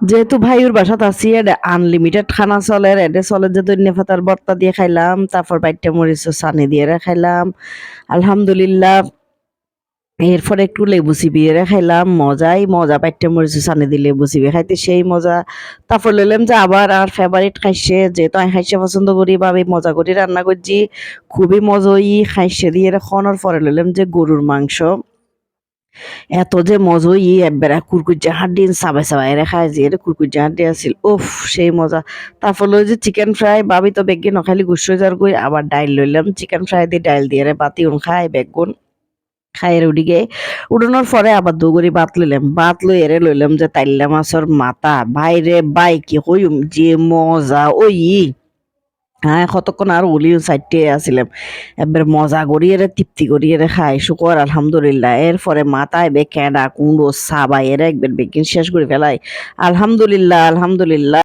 যেহেতু ভাইয়ের বাসাত আছি এটা আনলিমিটেড খানা চলে এটা চলে যে ধনিয়া পাতার ভর্তা দিয়ে খাইলাম, তারপর বাইটটা মরিচ চানি দিয়ে খাইলাম আলহামদুলিল্লাহ। এরপর একটু লেবু চিবিয়ে খাইলাম, মজা বাইটটা মরিচ চানি দিয়ে লেবু চিবিয়ে খাইতে সেই মজা। তারপর লইলাম যে আবার আর ফেভারিট খাইছে, যেহেতু আমি খাইছে পছন্দ করি ভাবে মজা করি রান্না করছি, খুবই মজই খাইছে দিয়ে খাওয়ানোর পরে লইলাম যে গরুর মাংস। এত যে মজই একবারে কুরকুচ্চা হাড্ডি চাবাই চাবাই খাই যে এটা কুরকুচ্চা হাড্ডি আছিল, উফ সেই মজা। তারপর লই যে চিকেন ফ্রাই ভাবি তো বেগি নখাইলি গুসো যার কই, আবার ডাইল লইলাম চিকেন ফ্রাই দিয়ে ডাইল দিয়ে বাতি খাই বেগুন খাইয়ের উঠিকে উঠানোর পরে আবার দুগুড়ি ভাত লইলাম, ভাত লই এরে লইলাম যে তাইল্লা মাছের মাথা, ভাইরে বাই কি কইম যে মজা ওই। হ্যাঁ কতক্ষণ আর উলিও সাইডে আসিলাম, এবার মজা করি এরে তৃপ্তি করি এরে খাই শুকর আলহামদুলিল্লাহ। এরপরে মাথায় বে কেডা কুণ্ডো সাবাই এরে একবার বেগিন শেষ করে ফেলাই আলহামদুলিল্লাহ আলহামদুলিল্লাহ।